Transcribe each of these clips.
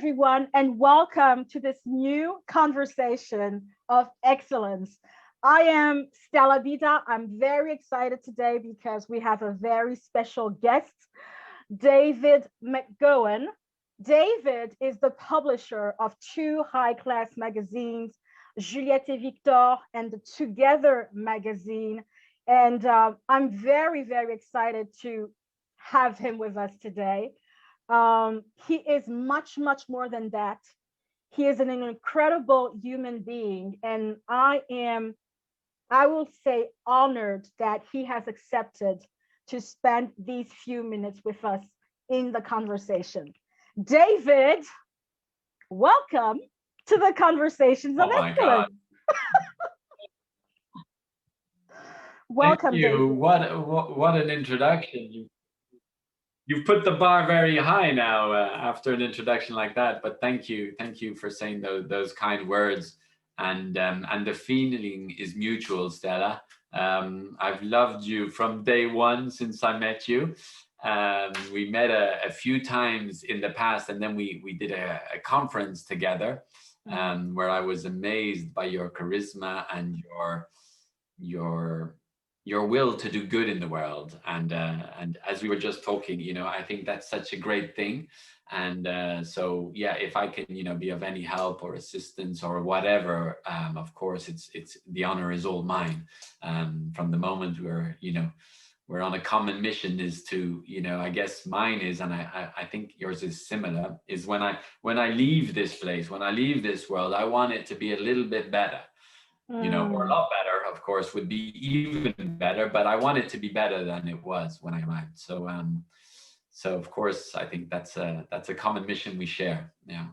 everyone, and welcome to this new conversation of excellence. I am Stella BIDA. I'm very excited today because we have a very special guest, David McGowan. David is the publisher of two high-class magazines, Juliette et Victor and the Together magazine. And I'm very, very excited to have him with us today. He is much, much more than that. He is an incredible human being. And I will say, honored that he has accepted to spend these few minutes with us in the conversation. David, welcome to the Conversations of Excellence. Welcome, Thank you. David. What an introduction. You've put the bar very high now after an introduction like that. But thank you for saying those kind words. And the feeling is mutual, Stella. I've loved you from day one since I met you. We met a few times in the past, and then we did a conference together, where I was amazed by your charisma and your will to do good in the world. And as we were just talking, I think that's such a great thing. And so, yeah, if I can, be of any help or assistance or whatever, of course, it's the honor is all mine. From the moment we're on a common mission is to, I guess mine is, and I think yours is similar, is when I leave this place, when I leave this world, I want it to be a little bit better. Or a lot better, of course, would be even better, but I want it to be better than it was when I arrived. So of course, I think that's a common mission we share. Yeah.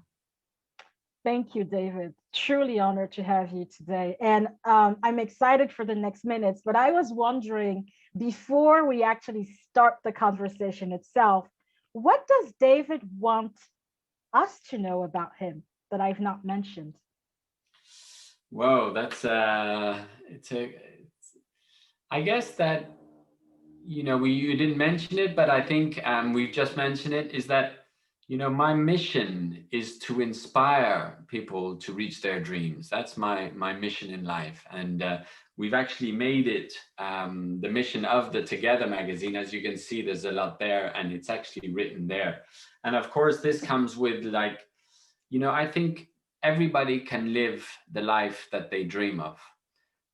Thank you, David. Truly honored to have you today. And I'm excited for the next minutes, but I was wondering, before we actually start the conversation itself, what does David want us to know about him that I've not mentioned? Whoa, that's I guess that you didn't mention it, but I think we've just mentioned it, is that my mission is to inspire people to reach their dreams. That's my mission in life, and we've actually made it the mission of the Together magazine. As you can see, there's a lot there, and it's actually written there. And of course, this comes with I think everybody can live the life that they dream of.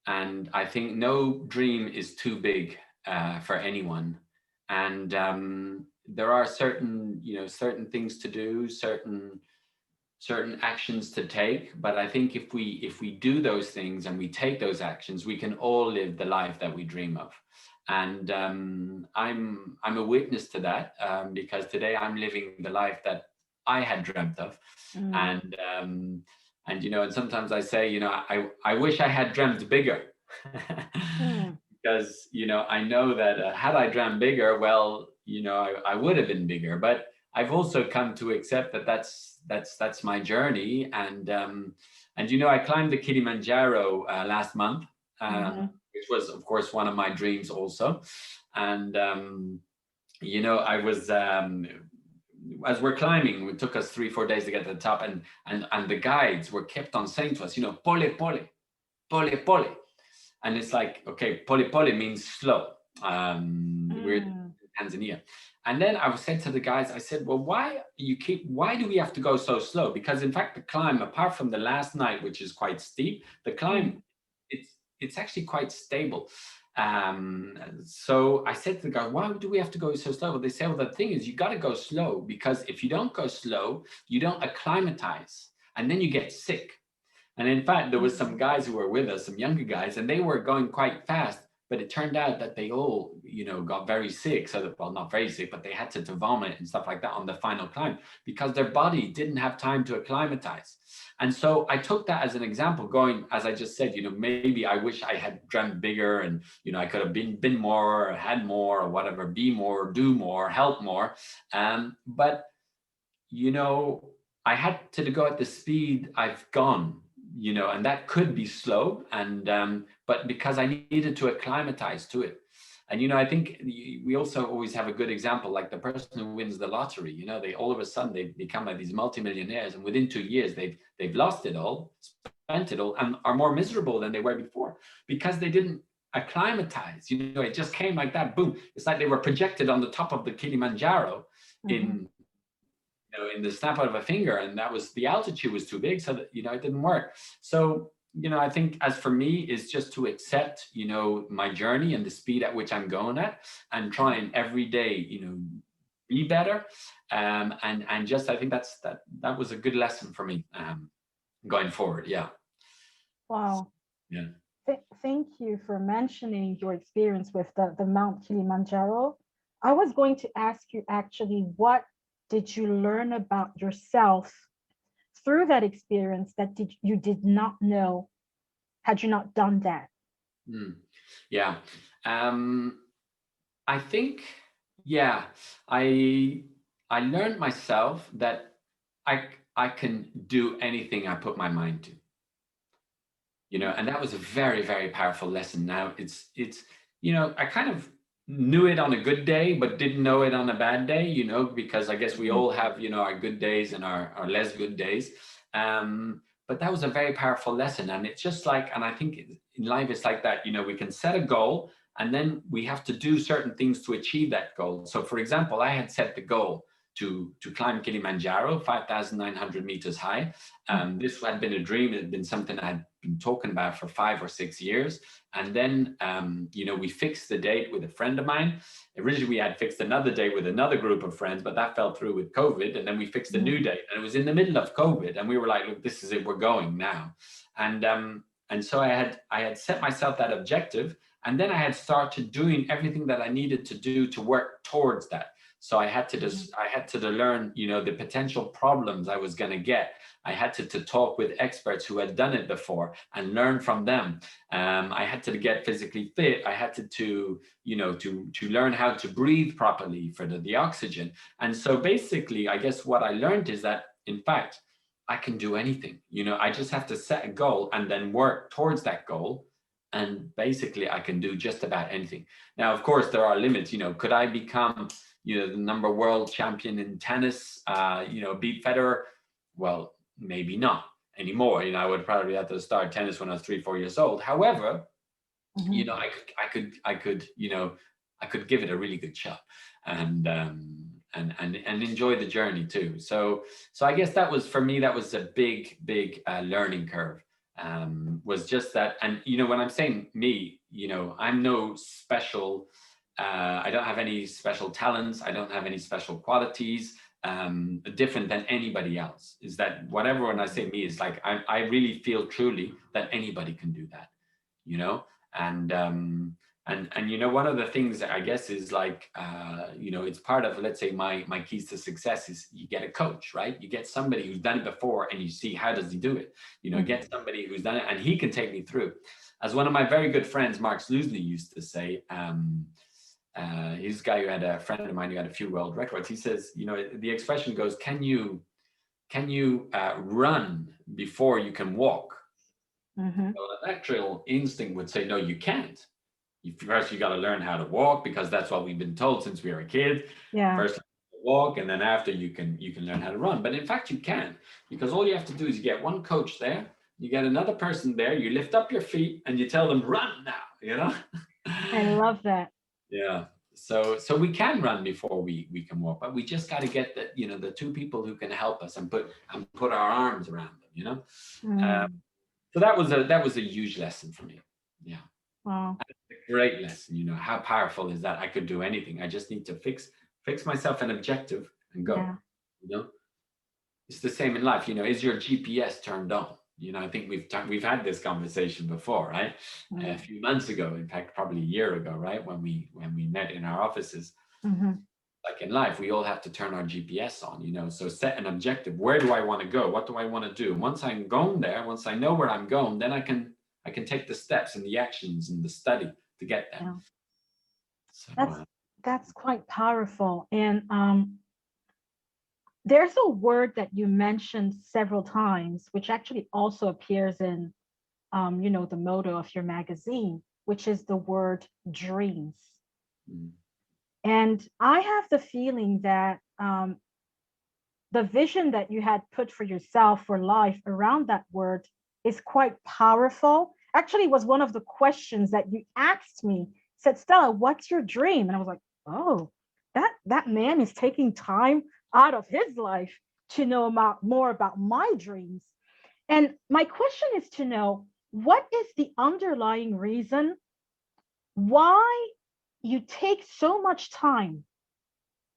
And I think no dream is too big for anyone. And there are certain things to do, certain actions to take. But I think if we do those things and we take those actions, we can all live the life that we dream of. And I'm a witness to that, because today I'm living the life that I had dreamt of. And sometimes I say, I wish I had dreamt bigger. Because I know that had I dreamt bigger, well, I would have been bigger. But I've also come to accept that that's my journey. And I climbed the Kilimanjaro last month, which was, of course, one of my dreams also. And I was as we're climbing, it took us 3-4 days to get to the top, and the guides were kept on saying to us, pole, pole, pole, pole. And it's like, okay, pole, pole means slow. We're in Tanzania. And then I said to the guys, I said, well, why do we have to go so slow? Because in fact, the climb, apart from the last night, which is quite steep, the climb, it's actually quite stable. So I said to the guy, why do we have to go so slow? Well, they say, well, the thing is, you got to go slow, because if you don't go slow, you don't acclimatize, and then you get sick. And in fact, there was some guys who were with us, some younger guys, and they were going quite fast, but it turned out that they all, got very sick. So that, well, not very sick, but they had to vomit and stuff like that on the final climb, because their body didn't have time to acclimatize. And so I took that as an example, going, as I just said, maybe I wish I had dreamt bigger, and, I could have been more, or had more, or whatever, be more, do more, help more. But, I had to go at the speed I've gone, and that could be slow. And, but because I needed to acclimatize to it. And, I think we also always have a good example, like the person who wins the lottery, they all of a sudden they become like these multimillionaires, and within 2 years they've lost it all, spent it all, and are more miserable than they were before because they didn't acclimatize. It just came like that, boom. It's like they were projected on the top of the Kilimanjaro in in the snap out of a finger, and that was, the altitude was too big, so that it didn't work. So I think, as for me, is just to accept my journey and the speed at which I'm going at, and try and every day be better. And just, I think that was a good lesson for me going forward. Yeah. Wow. Yeah. Thank you for mentioning your experience with the Mount Kilimanjaro. I was going to ask you, actually, what did you learn about yourself through that experience that you did not know had you not done that? Yeah. I think, yeah, I learned myself that I can do anything I put my mind to. And that was a very, very powerful lesson. Now it's I kind of knew it on a good day, but didn't know it on a bad day, because I guess we all have, our good days and our less good days. But that was a very powerful lesson. And it's just like, and I think in life it's like that, we can set a goal, and then we have to do certain things to achieve that goal. So for example, I had set the goal to climb Kilimanjaro, 5,900 meters high. This had been a dream. It had been something I had been talking about for 5 or 6 years. And then, we fixed the date with a friend of mine. Originally, we had fixed another date with another group of friends, but that fell through with COVID. And then we fixed a new date, and it was in the middle of COVID. And we were like, look, this is it. We're going now. And so I had set myself that objective. And then I had started doing everything that I needed to do to work towards that. So I had to learn, the potential problems I was going to get. I had to talk with experts who had done it before and learn from them. I had to get physically fit. I had to learn how to breathe properly for the oxygen. And so basically, I guess what I learned is that, in fact, I can do anything. I just have to set a goal and then work towards that goal. And basically, I can do just about anything. Now, of course, there are limits. Could I become the number world champion in tennis, beat Federer? Well, maybe not anymore. I would probably have to start tennis when I was 3-4 years old. However, I could give it a really good shot, and enjoy the journey too. So I guess that was, for me, that was a big learning curve. Was just that. And when I'm saying me, I'm no special. I don't have any special talents. I don't have any special qualities different than anybody else. Is that whatever, when I say me, is like I really feel truly that anybody can do that, and one of the things that I guess is like, it's part of, let's say, my keys to success is you get a coach, right? You get somebody who's done it before, and you see, how does he do it? Get somebody who's done it, and he can take me through. As one of my very good friends, Mark Sluzney, used to say, he's a guy who had a friend of mine who had a few world records. He says, the expression goes, can you run before you can walk? Mm-hmm. So the natural instinct would say, no, you can't. First, you got to learn how to walk, because that's what we've been told since we were a kid. Yeah. First, walk, and then after you can learn how to run. But in fact, you can, because all you have to do is you get one coach there, you get another person there, you lift up your feet, and you tell them, run now. I love that. Yeah. So we can run before we can walk, but we just got to get the two people who can help us and put our arms around them. So that was a huge lesson for me. Yeah. Wow. A great lesson. How powerful is that? I could do anything. I just need to fix myself an objective and go. Yeah. It's the same in life. Is your GPS turned on? I think we've had this conversation before, right? Mm-hmm. A few months ago, in fact, probably a year ago, right? When we met in our offices. Mm-hmm. Like in life, we all have to turn our GPS on, so set an objective. Where do I want to go? What do I want to do? Once I'm going there, once I know where I'm going, then I can take the steps and the actions and the study to get there. Yeah. So, that's quite powerful. And there's a word that you mentioned several times, which actually also appears in, the motto of your magazine, which is the word dreams. Mm. And I have the feeling that the vision that you had put for yourself for life around that word is quite powerful. Actually, it was one of the questions that you asked me. Said, Stella, what's your dream? And I was like, oh, that man is taking time out of his life to know more about my dreams. And my question is to know, what is the underlying reason why you take so much time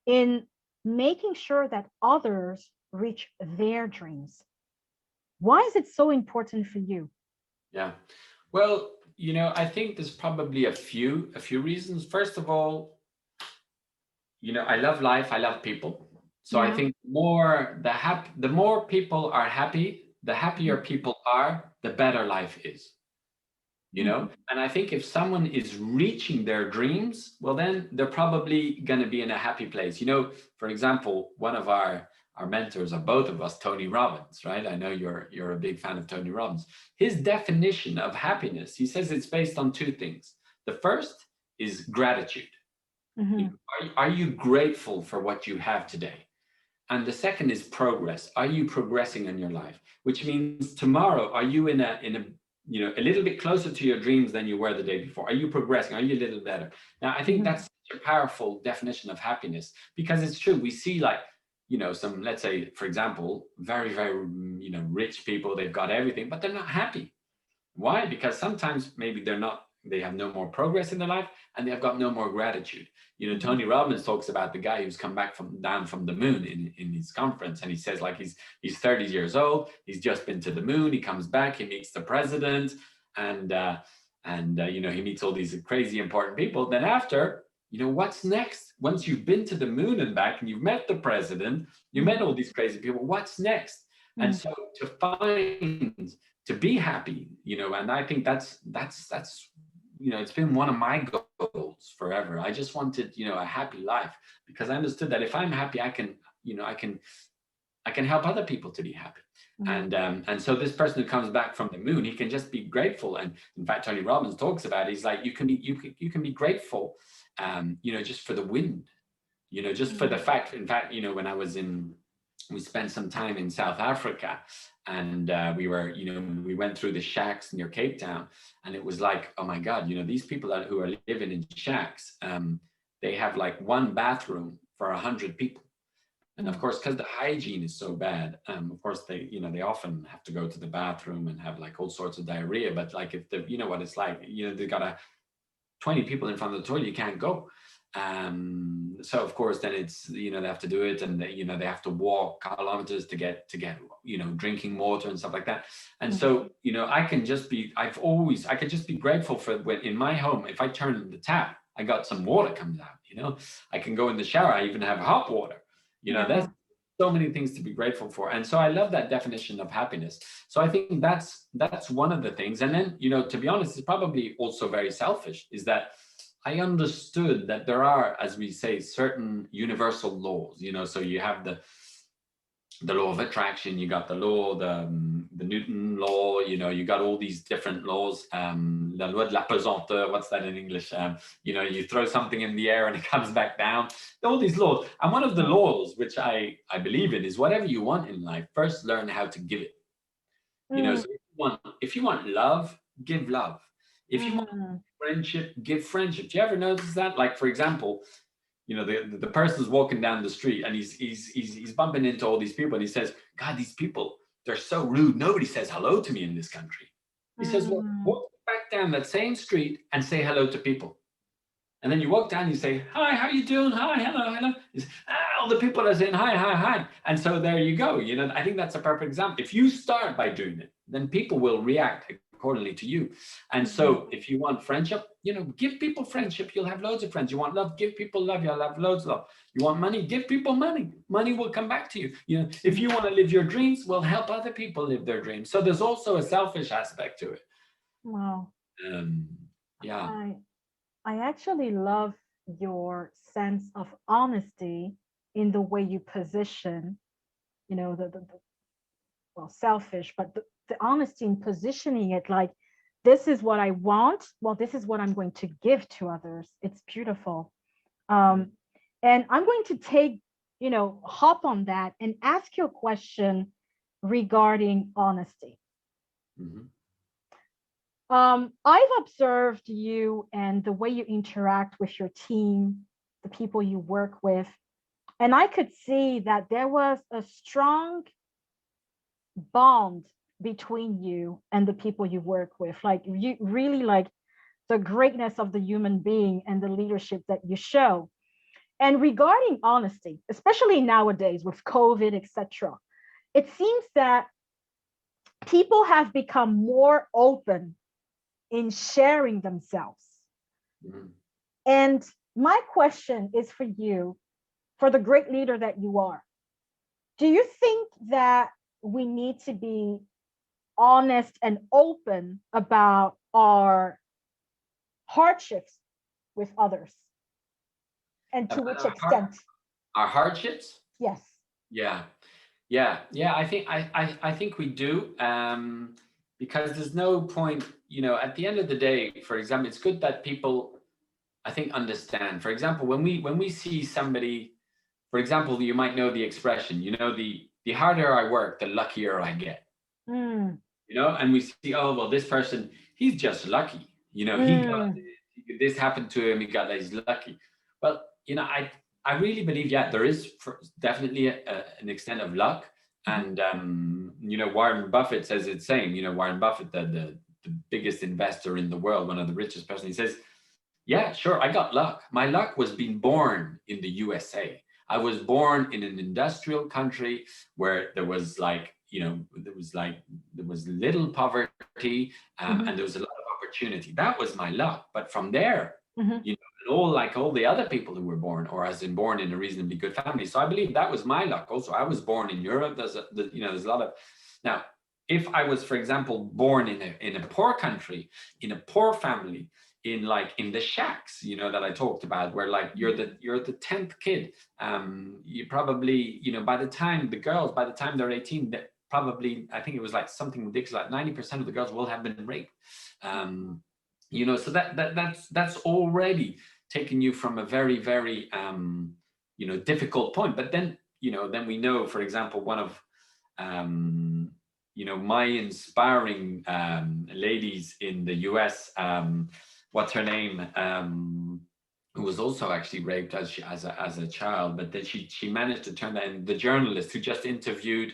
in making sure that others reach their dreams? Why is it so important for you? Yeah. Well, I think there's probably a few reasons. First of all, I love life, I love people. So I Yeah. think the more people are happy, the happier people are, the better life is. Mhm. And I think if someone is reaching their dreams, well, then they're probably going to be in a happy place. For example, one of our mentors, or both of us, Tony Robbins, right? I know you're a big fan of Tony Robbins. His definition of happiness, he says it's based on two things. The first is gratitude. Mhm. Are you grateful for what you have today? And the second is progress. Are you progressing in your life? Which means tomorrow, are you a little bit closer to your dreams than you were the day before? Are you progressing? Are you a little better? Now, I think Mhm. that's such a powerful definition of happiness, because it's true. We see, like, some, let's say, for example, very, very, rich people, they've got everything, but they're not happy. Why? Because sometimes maybe they have no more progress in their life, and they have got no more gratitude. Mhm. Tony Robbins talks about the guy who's come back down from the moon in his conference, and he says, like, he's 30 years old, he's just been to the moon, he comes back, he meets the president, and he meets all these crazy important people. Then after, what's next? Once you've been to the moon and back, and you've met the president, you met Mhm. all these crazy people, what's next? And Mhm. so to be happy, and I think that's it's been one of my goals forever. I just wanted, a happy life, because I understood that if I'm happy, I can help other people to be happy. Mhm. And so this person who comes back from the moon, he can just be grateful. And in fact, Tony Robbins talks about it. He's like, you can be grateful, just for the wind, just for the Mhm. fact. In fact, we spent some time in South Africa, and we went through the shacks near Cape Town, and it was like, oh my God, these people who are living in shacks, they have like one bathroom for 100 people. And of Mhm. course, because the hygiene is so bad, of course they often have to go to the bathroom and have like all sorts of diarrhea. But like, if what it's like, they got 20 people in front of the toilet, you can't go. So of course, then it's, they have to do it, and they have to walk kilometers to get drinking water and stuff like that. And Mhm. so I can just be grateful for when in my home, if I turn the tap, I got some water comes out. I can go in the shower, I even have hot water. That's Yeah. so many things to be grateful for. And so I love that definition of happiness. So I think that's one of the things. And then, to be honest, it's probably also very selfish, is that I understood that there are, as we say, certain universal laws. So you have the law of attraction, you got the Newton law, you got all these different laws. La loi de la pesanteur, what's that in English? You throw something in the air and it comes back down. All these laws. And one of the Yeah. laws, which I believe in, is whatever you want in life, first learn how to give it. Mhm. So if you want love, give love. If you want Mhm. friendship, give friendship. Do you ever notice that? Like, for example, the person's walking down the street, and he's bumping into all these people, and he says, God, these people, they're so rude. Nobody says hello to me in this country. He says, well, Mhm. walk back down that same street and say hello to people. And then you walk down, you say, hi, how you doing? Hi, hello, hello. All the people are saying hi, hi, hi. And so there you go. I think that's a perfect example. If you start by doing it, then people will react accordingly to you. And so Mhm. if you want friendship, give people friendship. You'll have loads of friends. You want love, give people love. You'll have loads of love. You want money, give people money. Money will come back to you. If Mhm. you want to live your dreams, well, help other people live their dreams. So there's also a selfish aspect to it. Wow. Um, yeah. I I actually love your sense of honesty in the way you position, the well, selfish, but the honesty in positioning it this is what I want. Well, this is what I'm going to give to others. It's beautiful. Um, and I'm going to hop on that and ask you a question regarding honesty. Mm-hmm. I've observed you and the way you interact with your team, the people you work with, and I could see that there was a strong bond between you and the people you work with. Like you really like the greatness of the human being and the leadership that you show. And regarding honesty, especially nowadays with COVID, etc., it seems that people have become more open in sharing themselves. Mm-hmm. And my question is for you, for the great leader that you are. Do you think that we need to be honest and open about our hardships with others? And to About which extent? our hardships? Yes. Yeah. Yeah. I think we do, because there's no point, at the end of the day, for example, it's good that people, I think, understand. For example, when we see somebody, for example, you might know the expression, the harder I work, the luckier I get. Mm, And we see, oh well, this person, he's just lucky. He got mm, this happened to him. He's lucky. Well, I really believe, yeah, there is definitely an extent of luck. And Warren Buffett says it's same. Warren Buffett, the biggest investor in the world, one of the richest person, he says, yeah, sure, I got luck. My luck was being born in the USA. I was born in an industrial country where there was little poverty, mhm, and there was a lot of opportunity. That was my luck. But from there, mhm. and all the other people who were born, or as in born in a reasonably good family. So I believe that was my luck. Also, I was born in Europe. There's a lot of now. If I was, for example, born in a poor country, in a poor family, in the shacks, that I talked about, where like you're the 10th kid, you probably, by the time they're 18, probably, I think it was like something ridiculous, like 90% of the girls will have been raped. So that's already taken you from a very, very difficult point. But then we know, for example, one of my inspiring ladies in the US, what's her name, who was also actually raped as a child, but then she managed to turn that in. The journalist who just interviewed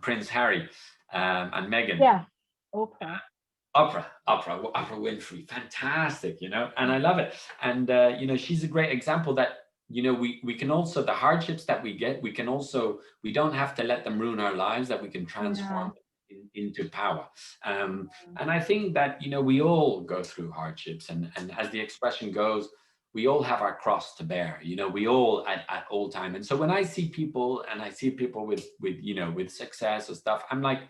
Prince Harry and Meghan. Yeah. Oprah. Oprah Winfrey, fantastic, and I love it. And she's a great example that we can also, the hardships that we get, we don't have to let them ruin our lives, that we can Yeah. transform them into power. And I think that we all go through hardships, and as the expression goes, we all have our cross to bear. We all at all time. And so when I see people, and I see people with success or stuff, I'm like,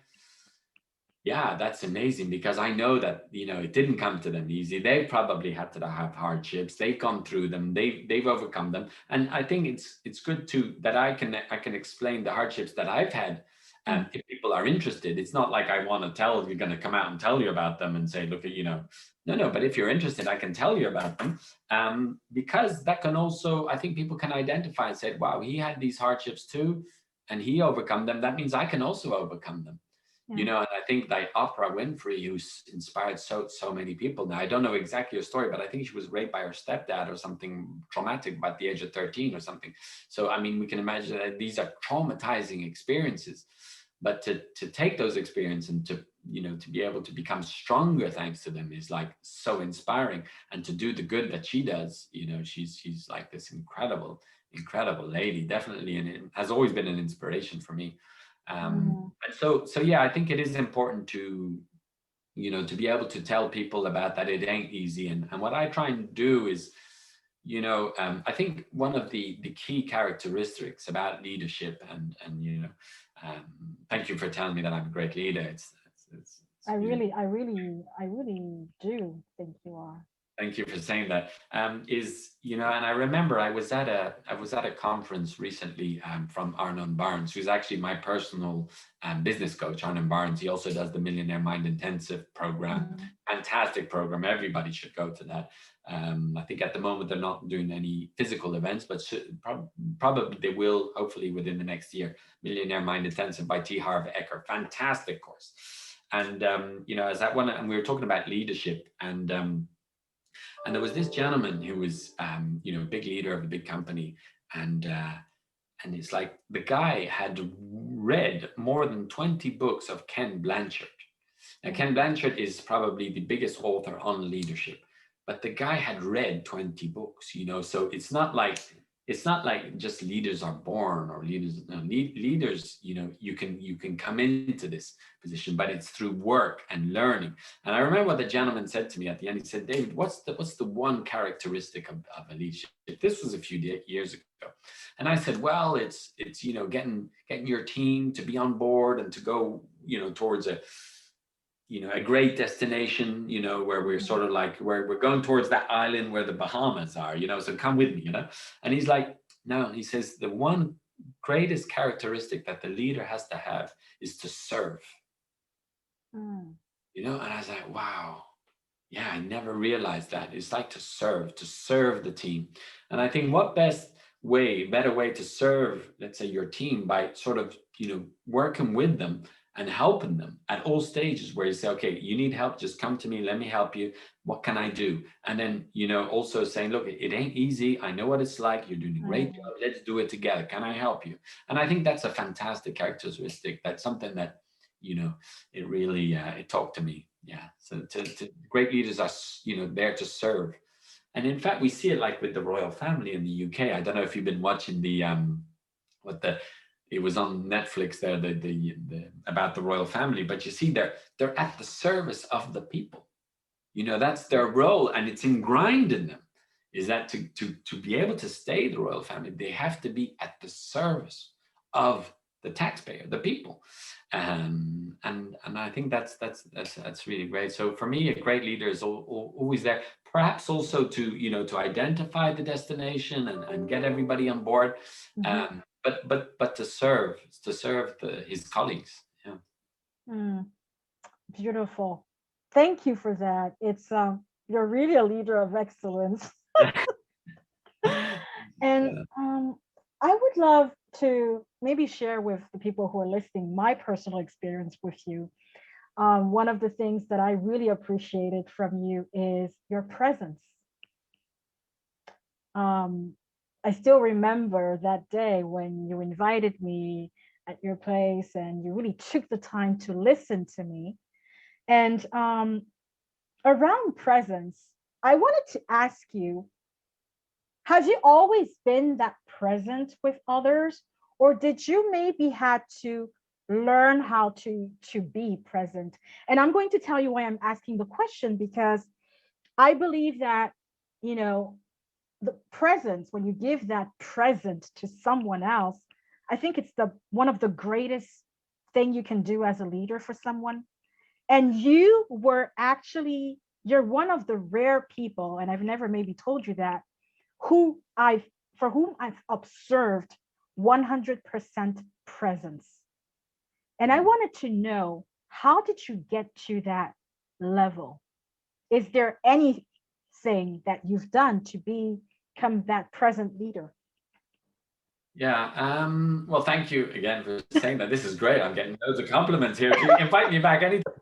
yeah, that's amazing, because I know that it didn't come to them easy. They probably had to have hardships. They've gone through them. They've overcome them. And I think it's good to that I can explain the hardships that I've had. If people are interested, it's not like I want to tell you're going to come out and tell you about them and say, look at no. But if you're interested, I can tell you about them, because that can also, I think people can identify and say, wow, he had these hardships too, and he overcome them. That means I can also overcome them. Yeah. And I think like Oprah Winfrey, who's inspired so many people. Now, I don't know exactly her story, but I think she was raped by her stepdad or something traumatic by the age of 13 or something. So, I mean, we can imagine that these are traumatizing experiences, but to take those experiences and to be able to become stronger thanks to them is like so inspiring. And to do the good that she does, she's like this incredible lady, definitely, and it has always been an inspiration for me. And so yeah, I think it is important to to be able to tell people about that it ain't easy. And what I try and do is, I think one of the key characteristics about leadership, and thank you for telling me that I'm a great leader. It's I really do think you are. Thank you for saying that. Is, you know, and I remember I was at a conference recently from Arnon Barnes, who's actually my personal business coach. Arnon Barnes, he also does the Millionaire Mind Intensive program. Mhm. Fantastic program. Everybody should go to that. I think at the moment they're not doing any physical events, but probably they will, hopefully within the next year. Millionaire Mind Intensive by T. Harv Eker. Fantastic course. And you know, as that one, and we were talking about leadership, and there was this gentleman who was, you know, big leader of a big company, and it's like the guy had read more than 20 books of Ken Blanchard. Now, Ken Blanchard is probably the biggest author on leadership, but the guy had read 20 books, you know, so it's not like just leaders are born or leaders, no, leaders, you know, you can come into this position, but it's through work and learning. And I remember what the gentleman said to me at the end. He said, David, what's the one characteristic of a leadership? This was a few years ago. And I said, well, it's you know, getting your team to be on board and to go, you know, towards a great destination, you know, where we're sort of like, where we're going towards that island where the Bahamas are, you know, so come with me, you know. And he's like, no, he says the one greatest characteristic that the leader has to have is to serve, Mm. you know. And I was like, wow, yeah, I never realized that. It's like to serve the team. And I think what better way to serve, let's say, your team by sort of, you know, working with them and helping them at all stages, where you say, okay, you need help, just come to me, let me help you. What can I do? And then, you know, also saying, look, it ain't easy. I know what it's like. You're doing a great Mm. job. Let's do it together. Can I help you? And I think that's a fantastic characteristic. That's something that, you know, it really, it talked to me. Yeah. So to great leaders are, you know, there to serve. And in fact, we see it like with the royal family in the UK. I don't know if you've been watching the what the it was on Netflix there, the about the royal family, but you see they're at the service of the people. You know, that's their role, and it's ingrained in them. Is that to be able to stay the royal family, they have to be at the service of the taxpayer, the people, and I think that's really great. So for me, a great leader is always there. Perhaps also to, you know, to identify the destination and get everybody on board, Mhm. but to serve his colleagues. Yeah. Mm. Beautiful. Thank you for that. It's you're really a leader of excellence. And Yeah. I would love to maybe share with the people who are listening my personal experience with you. One of the things that I really appreciated from you is your presence. Um, I still remember that day when you invited me at your place and you really took the time to listen to me. And around presence, I wanted to ask you, have you always been that present with others, or did you maybe had to learn how to be present? And I'm going to tell you why I'm asking the question, because I believe that, you know, the presence, when you give that present to someone else, I think it's the one of the greatest thing you can do as a leader for someone. And you were actually, you're one of the rare people, and I've never maybe told you that, who I've for whom I've observed 100% presence. And I wanted to know, how did you get to that level? Is there anything that you've done to become that present leader? Yeah. Well, thank you again for saying that. This is great. I'm getting loads of compliments here. Invite me back anytime.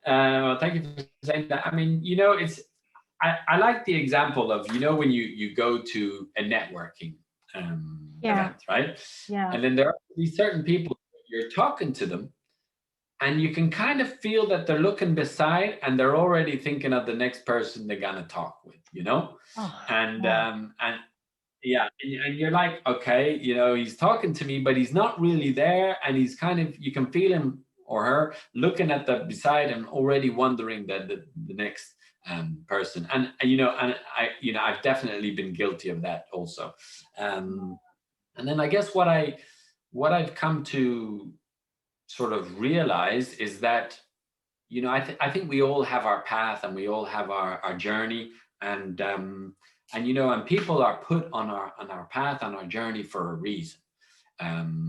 Well, thank you for saying that. I mean, you know, I like the example of, you know, when you go to a networking Yeah, event, right? yeah. And then there are these certain people, you're talking to them, and you can kind of feel that they're looking beside and they're already thinking of the next person they're gonna talk with, you know? Oh, And yeah. yeah, and you're like, okay, you know, he's talking to me, but he's not really there, and he's kind of, you can feel him or her looking at the beside him, already wondering that the next person, and you know, and I've definitely been guilty of that also, and then I guess what I've come to sort of realize is that you know, I think we all have our path and we all have our journey, and you know, and people are put on our path, on our journey for a reason.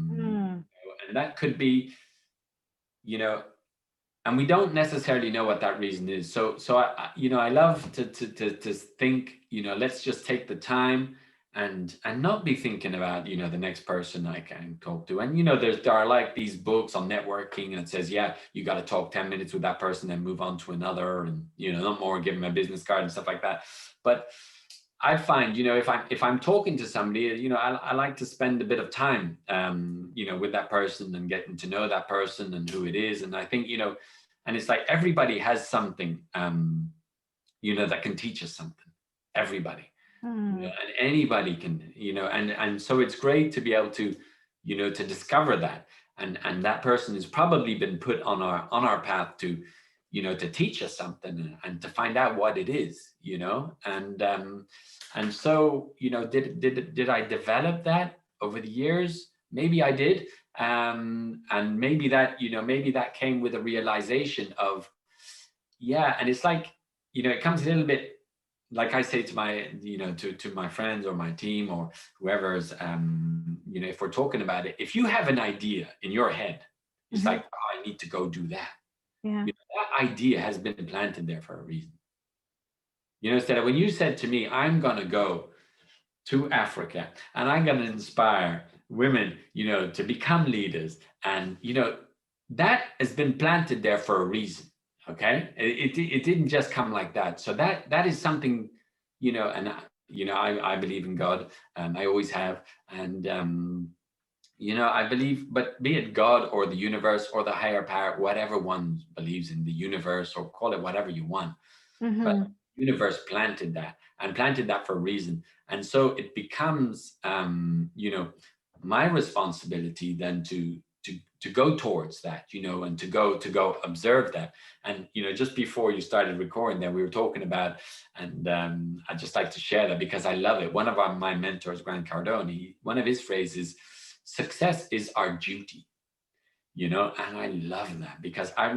Mm, And that could be, you know, and we don't necessarily know what that reason is. So you know, I love to think, you know, let's just take the time and not be thinking about, you know, the next person I can talk to. And you know, there are like these books on networking, and it says, yeah, you got to talk 10 minutes with that person, then move on to another, and you know, not more, give them a business card and stuff like that. But I find, you know, if I'm talking to somebody, you know, I like to spend a bit of time, you know, with that person and getting to know that person and who it is. And I think, you know, and it's like everybody has something, you know, that can teach us something. Everybody, you know, mm, and anybody can, you know, and so it's great to be able to, you know, to discover that, and that person has probably been put on our path to, you know, to teach us something, and to find out what it is, you know, and so, you know, did I develop that over the years? Maybe I did, and maybe that, you know, maybe that came with a realization of, yeah, and it's like, you know, it comes a little bit, like I say to my, you know, to my friends or my team or whoever's, you know, if we're talking about it, if you have an idea in your head, it's mhm, like, oh, I need to go do that. yeah. You know, that idea has been planted there for a reason. You know, instead of when you said to me, I'm gonna go to Africa and I'm gonna inspire women, you know, to become leaders, and you know, that has been planted there for a reason. Okay, it didn't just come like that. So that is something, you know, and you know, I believe in God, I always have, and you know, I believe, but be it God or the universe or the higher power, whatever one believes in, the universe, or call it whatever you want, but Mhm, universe planted that, and planted that for a reason. And so it becomes, you know, my responsibility then to go towards that, you know, and to go observe that. And you know, just before you started recording there, we were talking about, and I just like to share that because I love it. One of my mentors, Grant Cardone, one of his phrases, success is our duty, you know, and I love that because I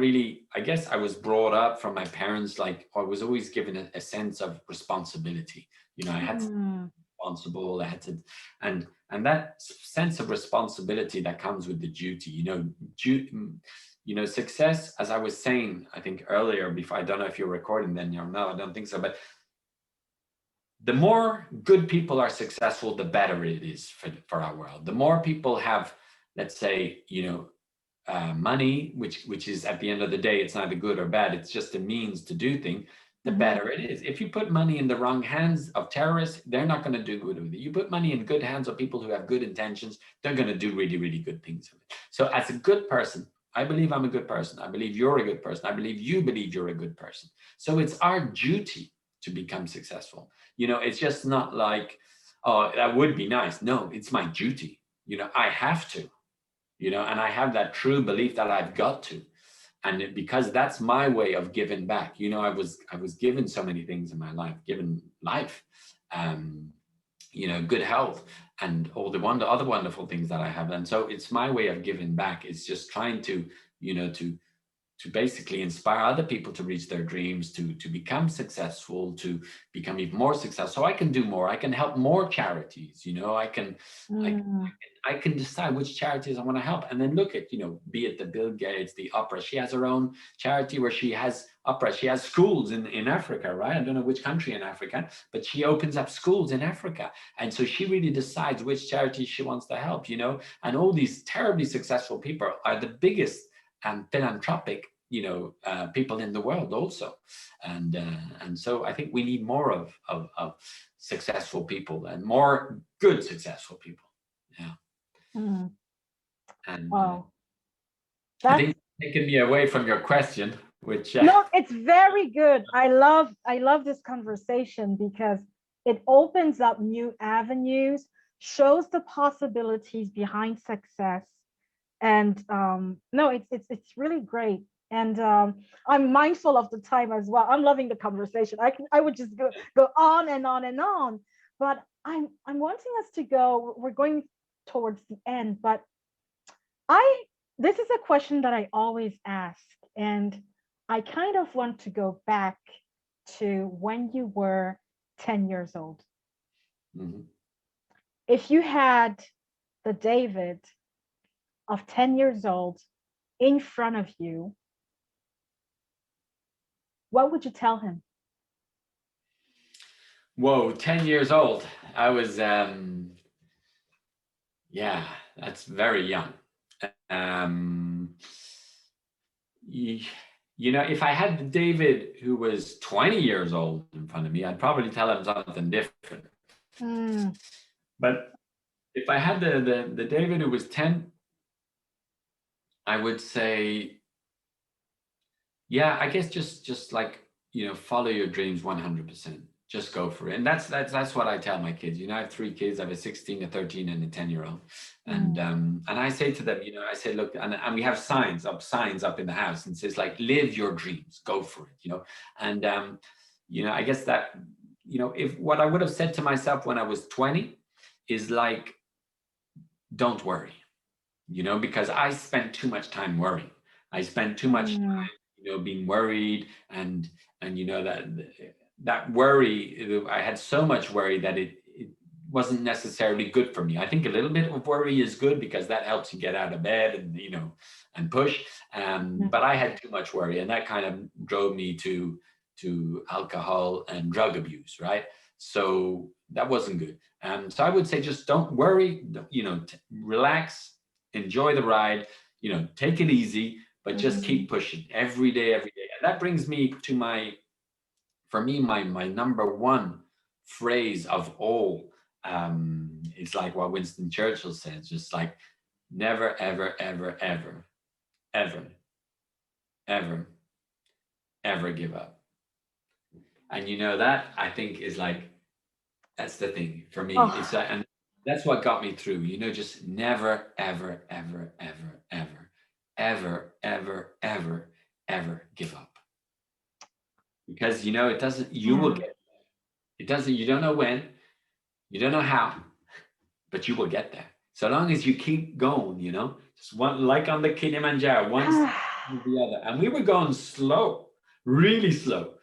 guess I was brought up from my parents, like I was always given a sense of responsibility. You know, I had to be mm, responsible, I had to, and that sense of responsibility that comes with the duty, you know, you know, success, as I was saying, I think earlier, before, I don't know if you're recording then or no, I don't think so, but the more good people are successful, the better it is for our world. The more people have, let's say, you know, money, which is, at the end of the day, it's neither good or bad. It's just a means to do things. The mhm, better it is. If you put money in the wrong hands of terrorists, they're not going to do good with it. You put money in good hands of people who have good intentions, they're going to do really, really good things with it. So, as a good person, I believe I'm a good person. I believe you're a good person. I believe you believe you're a good person. So it's our duty to become successful. You know, it's just not like, oh, that would be nice. No, it's my duty. You know, I have to, you know, and I have that true belief that I've got to, and because that's my way of giving back. You know, I was given so many things in my life, given life, um you know, good health, and all the other wonderful things that I have, and so it's my way of giving back. It's just trying to, you know, to basically inspire other people to reach their dreams, to become successful, to become even more successful. So I can do more. I can help more charities. You know, I, mm, I can decide which charities I want to help, and then look at, you know, be it the Bill Gates, the opera. She has her own charity where she has opera. She has schools in Africa, right? I don't know which country in Africa, but she opens up schools in Africa, and so she really decides which charities she wants to help. You know, and all these terribly successful people are the biggest philanthropic, you know, people in the world also, and so I think we need more of successful people, and more good successful people. Yeah, mm. and Wow, I that's think taking me away from your question, which no, it's very good. I love this conversation because it opens up new avenues, shows the possibilities behind success, and no, it's really great. And I'm mindful of the time as well. I'm loving the conversation. I would just go on and on and on, but I'm wanting us to go. We're going towards the end, but I this is a question that I always ask, and I kind of want to go back to when you were 10 years old. Mhm. If you had the David of 10 years old in front of you, what would you tell him? Whoa, 10 years old. I was, yeah, that's very young. Um, y- if I had the David who was 20 years old in front of me, I'd probably tell him something different. Mm, But if I had the David who was 10, I would say, yeah, I guess just like, follow your dreams 100%. Just go for it. And that's what I tell my kids. I have three kids. I have a 16, a 13, and a 10-year-old. mm, And I say to them, I say, look, and we have signs up in the house and says like, live your dreams, go for it, And I guess that, if what I would have said to myself when I was 20 is like, don't worry, because I spent too much time worrying. I spent too much mm, being worried, and that worry, I had so much worry that it wasn't necessarily good for me. I think a little bit of worry is good because that helps you get out of bed and and push. mm, But I had too much worry, and that kind of drove me to alcohol and drug abuse, right? So that wasn't good. So I would say just don't worry, relax, enjoy the ride, take it easy, but just mm. keep pushing every day, every day. And that brings me to for me, my number one phrase of all. It's like what Winston Churchill says, just like never, ever, ever, ever, ever, ever, ever give up. And that I think is like, that's the thing for me. Oh, It's and that's what got me through. Just never, ever, ever, ever, ever, ever, ever, ever, ever give up. Because it doesn't. You will yeah. get. It doesn't. You don't know when. You don't know how, but you will get there. So long as you keep going, just one like on the Kilimanjaro, one step to the other. And we were going slow, really slow,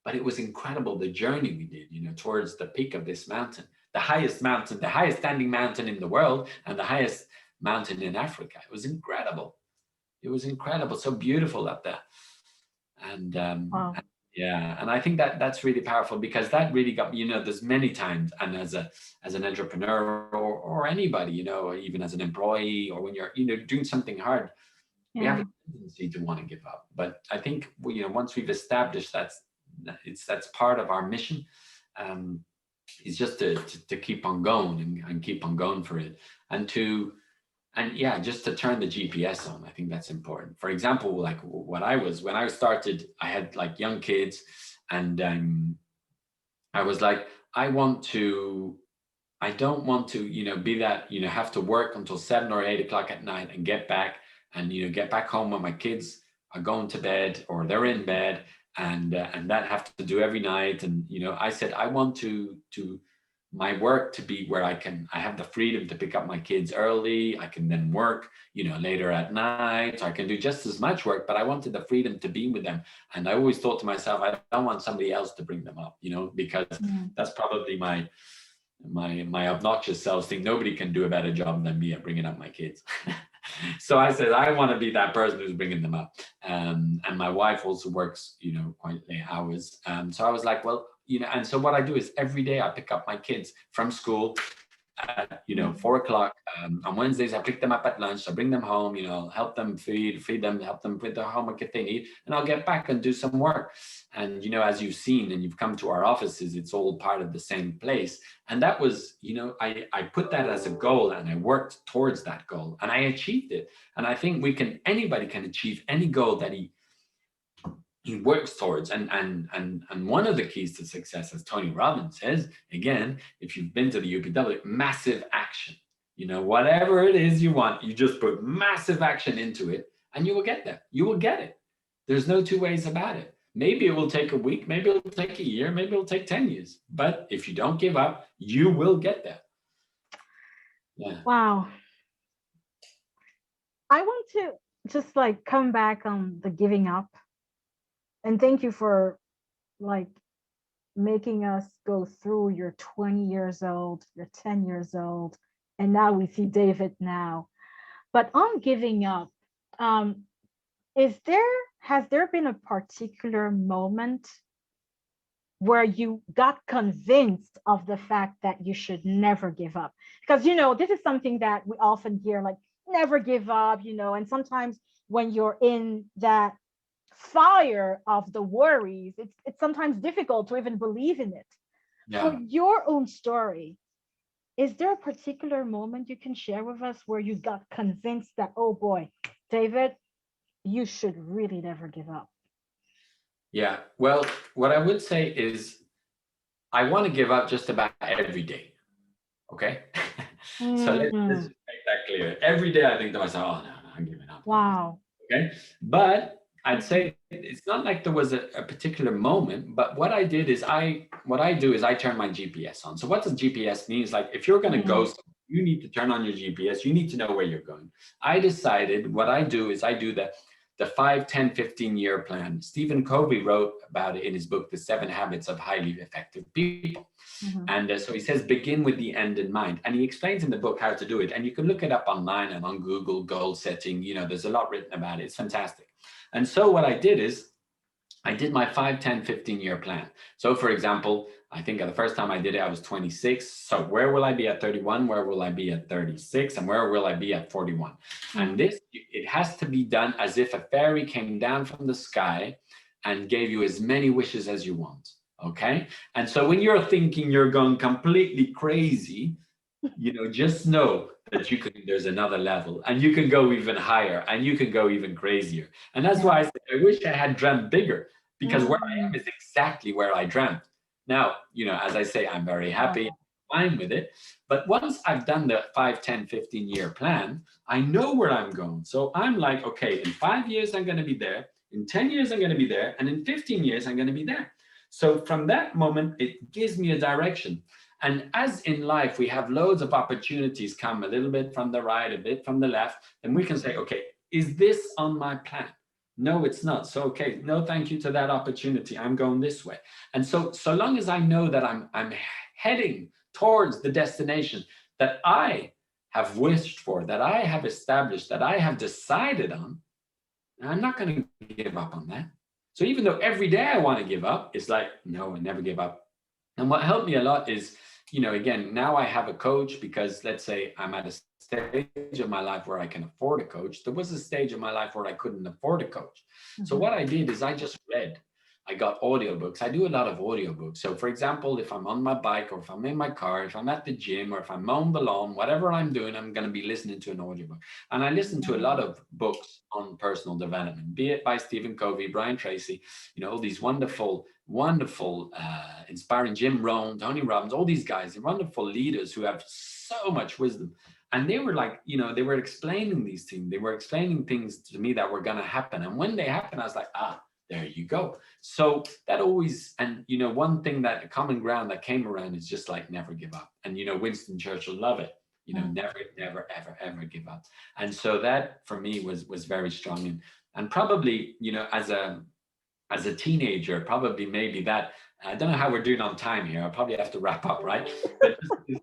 but it was incredible the journey we did, towards the peak of this mountain, the highest standing mountain in the world, and the highest mountain in Africa. It was incredible. It was incredible, so beautiful up there. And Wow. yeah, and I think that's really powerful because that really got me. There's many times, and as an entrepreneur or anybody, or even as an employee, or when you're doing something hard, we have Yeah. a tendency to want to give up. But I think once we've established that's part of our mission, um, is just to keep on going and keep on going for it, and yeah, just to turn the GPS on. I think that's important. For example, like when I started, I had like young kids, and I was like, I don't want to, be that, have to work until 7 or 8 o'clock at night and get back and, get back home when my kids are going to bed or they're in bed, and that have to do every night. And, I said, I want to my work to be where I have the freedom to pick up my kids early. I can then work, later at night. So I can do just as much work, but I wanted the freedom to be with them. And I always thought to myself, I don't want somebody else to bring them up, because Mm. that's probably my obnoxious self think nobody can do a better job than me at bringing up my kids. So I said I want to be that person who's bringing them up. And my wife also works, quite late hours. So I was like, well, and so what I do is every day I pick up my kids from school at Mm. 4 o'clock. On Wednesdays I pick them up at lunch. I bring them home, help them feed them, help them with their homework if they need, and I'll get back and do some work. And as you've seen and you've come to our offices, it's all part of the same place. And that was, I put that as a goal and I worked towards that goal and I achieved it. And I think anybody can achieve any goal that he works towards. And one of the keys to success, as Tony Robbins says, again, if you've been to the UPW, massive action. Whatever it is you want, you just put massive action into it and you will get there. You will get it. There's no two ways about it. Maybe it will take a week, maybe it'll take a year, maybe it'll take 10 years. But if you don't give up, you will get there. Yeah. Wow. I want to just like come back on the giving up And thank you for like making us go through your 20 years old, your 10 years old, and now we see David now. But on giving up, um, is there has there been a particular moment where you got convinced of the fact that you should never give up? Because, this is something that we often hear, like, never give up, and sometimes when you're in that fire of the worries, it's sometimes difficult to even believe in it. For Yeah. your own story, is there a particular moment you can share with us where you got convinced that, oh boy, David, you should really never give up? Yeah. Well, what I would say is I want to give up just about every day. Okay. So let's Mm, just make that clear. Every day I think to myself, oh no, I'm giving up on this. wow. Okay. But I'd Mhm, say it's not like there was a particular moment, but what I did is what I do is I turn my GPS on. So what does GPS mean? Is like if you're going to go mhm, somewhere, you need to turn on your GPS. You need to know where you're going. I decided what I do is I do the 5, 10, 15-year plan. Stephen Covey wrote about it in his book, The 7 Habits of Highly Effective People. mhm, And so he says, begin with the end in mind. And he explains in the book how to do it. And you can look it up online and on Google, goal setting. There's a lot written about it. It's fantastic. And so what I did is I did my 5, 10, 15-year plan. So for example, I think the first time I did it, I was 26. So where will I be at 31? Where will I be at 36? And where will I be at 41? And mhm. it has to be done as if a fairy came down from the sky and gave you as many wishes as you want. Okay. And so when you're thinking you're going completely crazy, just know that there's another level and you can go even higher and you can go even crazier. And that's why I Yeah. said, I wish I had dreamt bigger because where I am Mm, is exactly where I dreamt. Now, as I say, I'm very happy, wow. fine with it. But once I've done the 5, 10, 15-year plan, I know where I'm going. So I'm like, okay, in 5 years, I'm going to be there. In 10 years, I'm going to be there. And in 15 years, I'm going to be there. So from that moment, it gives me a direction. And as in life, we have loads of opportunities come a little bit from the right, a bit from the left, and we can say, okay, is this on my plan? No, it's not. So, okay, no, thank you to that opportunity. I'm going this way. And so long as I know that I'm heading towards the destination that I have wished for, that I have established, that I have decided on, I'm not going to give up on that. So even though every day I want to give up, it's like, no, I never give up. And what helped me a lot is, again, now I have a coach because let's say I'm at a stage of my life where I can afford a coach. There was a stage of my life where I couldn't afford a coach. So Mhm, what I did is I just read. I got audiobooks. I do a lot of audiobooks. So for example, if I'm on my bike or if I'm in my car, if I'm at the gym or if I'm mowing the lawn, whatever I'm doing, I'm going to be listening to an audiobook. And I listen to a lot mm, of books on personal development, be it by Stephen Covey, Brian Tracy, all these wonderful, inspiring Jim Rohn, Tony Robbins, all these guys, and wonderful leaders who have so much wisdom. And they were like, they were explaining these things. They were explaining things to me that were going to happen. And when they happen, I was like, there you go. So that always, and one thing that a common ground that came around is just like never give up. And Winston Churchill love it. mm, Never, never, ever, ever give up. And so that for me was very strong. And probably, as a teenager, probably maybe that. I don't know how we're doing on time here. I'll probably have to wrap up, right? But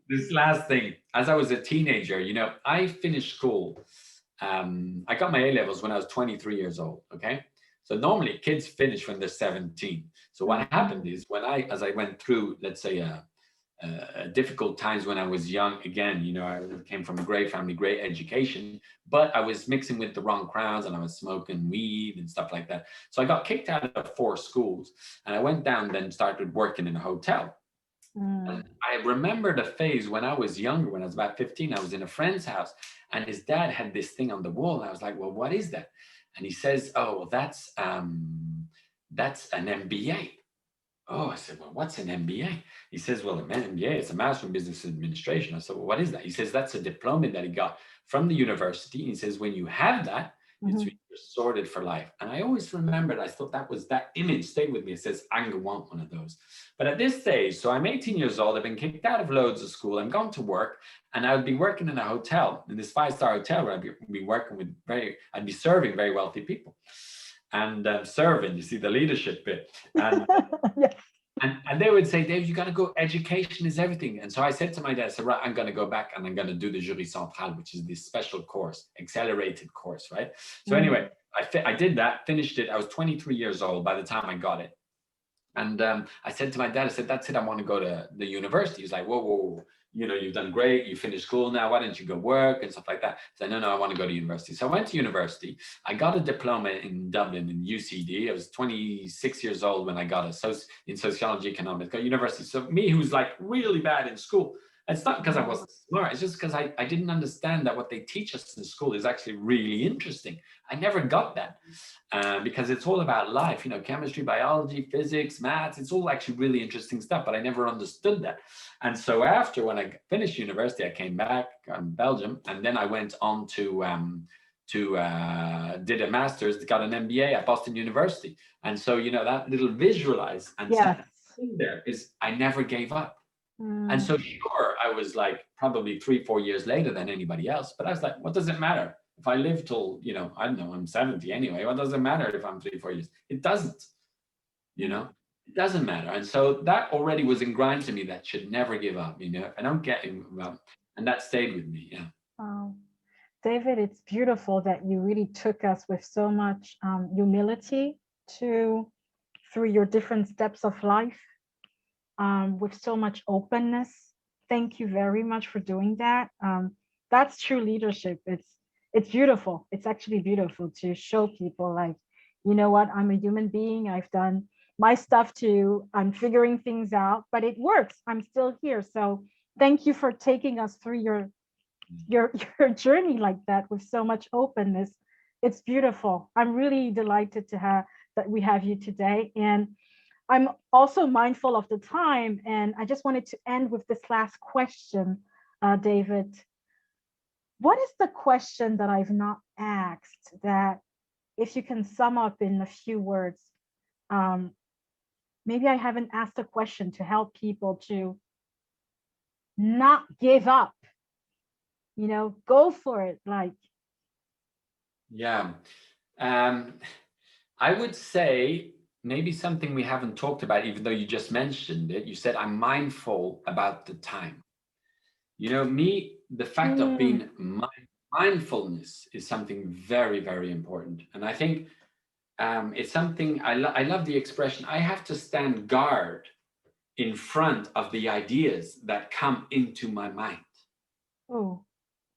this last thing, as I was a teenager, I finished school. I got my A levels when I was 23 years old. Okay. So normally kids finish when they're 17. So what happened mm, is as I went through, let's say, difficult times when I was young. Again, I came from a great family, great education, but I was mixing with the wrong crowds and I was smoking weed and stuff like that. So I got kicked out of 4 schools and I went down, then started working in a hotel. And mm, I remember the phase when I was younger, when I was about 15, I was in a friend's house and his dad had this thing on the wall. And I was like, well, what is that? And he says, oh, well, that's an MBA. Oh, I said, well, what's an MBA? He says, well, an MBA is a Master in Business Administration. I said, well, what is that? He says, that's a diploma that he got from the university. He says, when you have that, it's mhm, you're sorted for life. And I always remembered, I thought that image stayed with me. It says, I'm going to want one of those. But at this stage, so I'm 18 years old, I've been kicked out of loads of school. I'm going to work and I would be working in a hotel, in this 5-star hotel where I'd be working with I'd be serving very wealthy people. and serving. You see the leadership bit, and Yes. and they would say, Dave, you got to go. Education is everything. And so I said to my dad, I said, right, I'm going to go back and I'm going to do the Jury Centrale, which is this special course, accelerated course, right? So anyway, I did that, finished it. I was 23 years old by the time I got it. And I said to my dad, I said, that's it. I want to go to the university. He's like, whoa, whoa, whoa. You know, you've done great. You finished school now. Why don't you go work and stuff like that? I said, no, I want to go to university. So I went to university. I got a diploma in Dublin in UCD. I was 26 years old when I got in sociology economics at university. So me, who's like really bad in school, it's not because I wasn't smart. It's just because I didn't understand that what they teach us in school is actually really interesting. I never got that because it's all about life, you know, chemistry, biology, physics, maths. It's all actually really interesting stuff, but I never understood that. And so after, when I finished university, I came back in Belgium, and then I went on to did a master's, got an MBA at Boston University. And so, you know, that little visualize and Yes. there is, I never gave up. And so sure, I was like probably 3-4 years later than anybody else, but I was like, what does it matter? If I live till, you know, I don't know, I'm 70 anyway, what does it matter if I'm 3-4 years? It doesn't, you know, it doesn't matter. And so that already was ingrained to me, that should never give up, you know, if I don't get up, and that stayed with me, yeah. Wow. David, it's beautiful that you really took us with so much humility through your different steps of life, with so much openness. Thank you very much for doing that. That's true leadership. It's beautiful. It's actually beautiful to show people, like, you know what, I'm a human being. I've done my stuff too. I'm figuring things out, but it works. I'm still here. So thank you for taking us through your journey like that with so much openness. It's beautiful. I'm really delighted to have that we have you today. And I'm also mindful of the time, and I just wanted to end with this last question, David. What is the question that I've not asked that, if you can sum up in a few words, maybe I haven't asked a question to help people to not give up, you know, go for it, like. Yeah. I would say maybe something we haven't talked about, even though you just mentioned it. You said, I'm mindful about the time. You know, me, the fact of being mindfulness is something very, very important. And I think it's something, I love the expression, I have to stand guard in front of the ideas that come into my mind. Oh,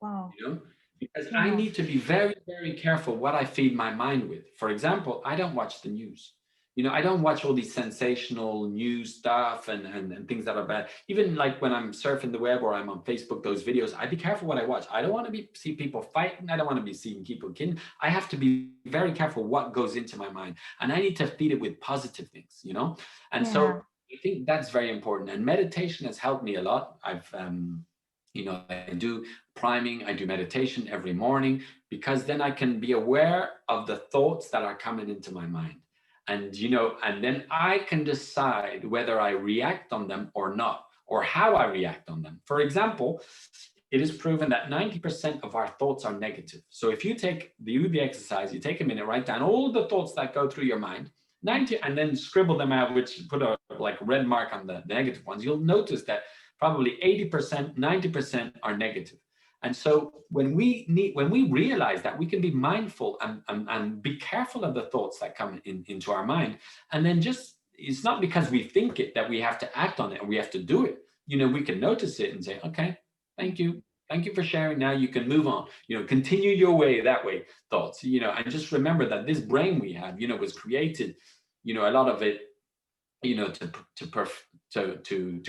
wow. You know, because I need to be very, very careful what I feed my mind with. For example, I don't watch the news. You know, I don't watch all these sensational news stuff and things that are bad. Even like when I'm surfing the web or I'm on Facebook, those videos, I be careful what I watch. I don't want to see people fighting. I don't want to be seeing people kidding. I have to be very careful what goes into my mind. And I need to feed it with positive things, you know? And so I think that's very important. And meditation has helped me a lot. I've, you know, I do priming, I do meditation every morning, because then I can be aware of the thoughts that are coming into my mind. And, you know, and then I can decide whether I react on them or not, or how I react on them. For example, it is proven that 90% of our thoughts are negative. So if you do the exercise, you take a minute, write down all the thoughts that go through your mind, 90, and then scribble them out, which put a like red mark on the negative ones, you'll notice that probably 80%, 90% are negative. And so when we realize that, we can be mindful and be careful of the thoughts that come into our mind. And then just, it's not because we think it that we have to act on it and we have to do it. You know, we can notice it and say, okay, thank you. Thank you for sharing. Now you can move on, you know, continue your way that way thoughts, you know, and just remember that this brain we have, you know, was created, you know, a lot of it, you know, to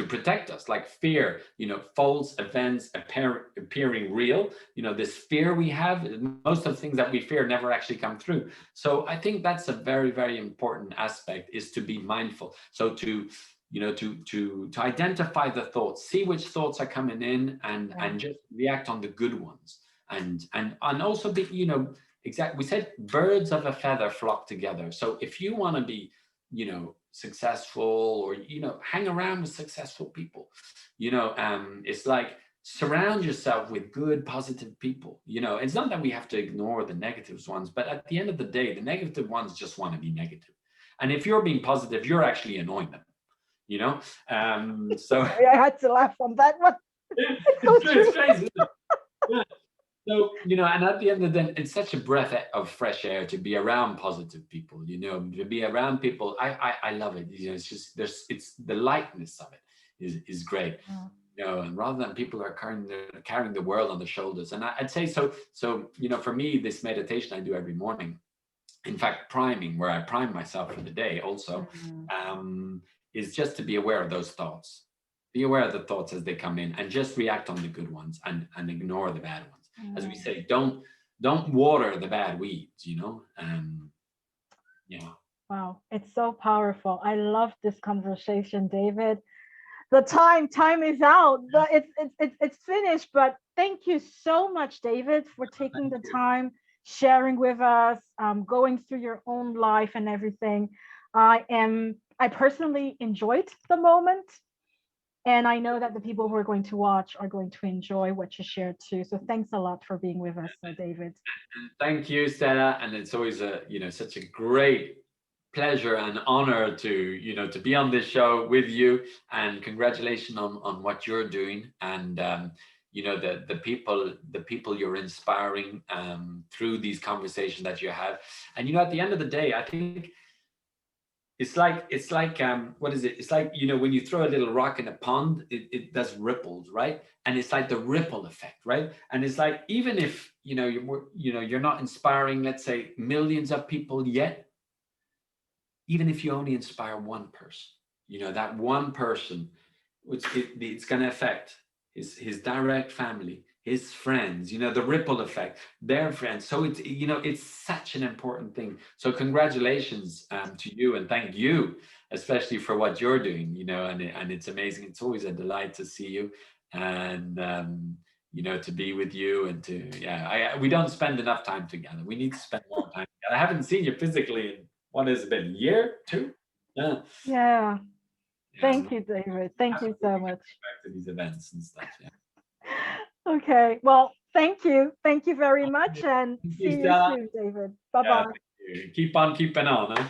protect us, like fear, you know, false events appearing real, you know, this fear we have, most of the things that we fear never actually come through. So I think that's a very, very important aspect, is to be mindful. So to, you know, to identify the thoughts, see which thoughts are coming in, and just react on the good ones, and also be, you know, we said birds of a feather flock together. So if you want to be, you know, successful, or, you know, hang around with successful people, you know, it's like surround yourself with good, positive people. You know, it's not that we have to ignore the negative ones, but at the end of the day, the negative ones just want to be negative. And if you're being positive, you're actually annoying them, you know? So Sorry, I had to laugh on that one. It's so it's true. strange, isn't it? Yeah. So, you know, and at the end of the day, it's such a breath of fresh air to be around positive people, you know, to be around people. I love it. You know, it's just, it's the lightness of it is great. Yeah. You know, and rather than people are carrying the world on their shoulders. And I'd say, so, you know, for me, this meditation I do every morning, in fact, priming, where I prime myself for the day also, is just to be aware of those thoughts. Be aware of the thoughts as they come in and just react on the good ones and ignore the bad ones. As we say, don't water the bad weeds, you know? Yeah. Wow, it's so powerful. I love this conversation, David. The time is out. It's finished. But thank you so much, David, for taking the time, sharing with us, going through your own life and everything. I personally enjoyed the moment. And I know that the people who are going to watch are going to enjoy what you shared too. So thanks a lot for being with us, David. Thank you, Stella. And it's always such a great pleasure and honor to, you know, to be on this show with you. And congratulations on what you're doing. And you know, the people you're inspiring through these conversations that you have. And you know, at the end of the day, I think it's like what is it? It's like, you know, when you throw a little rock in a pond, it does ripples, right? And it's like the ripple effect, right? And it's like, even if, you know, you're not inspiring, let's say, millions of people yet, even if you only inspire one person, you know, that one person, it's going to affect his direct family, his friends, you know, the ripple effect, their friends. So it's, you know, it's such an important thing. So congratulations to you, and thank you, especially for what you're doing, you know, and it's amazing. It's always a delight to see you, and you know, to be with you, and to, we don't spend enough time together. We need to spend more time together. I haven't seen you physically in, what has it been, a year, two? Yeah. Yeah. Thank So you, David. Thank you so much. back to these events and stuff. Yeah. Okay. Well, thank you. Thank you very much. And Thank you, see you Stella. soon, David. Yeah, Bye-bye. thank you. Keep on keeping on, huh?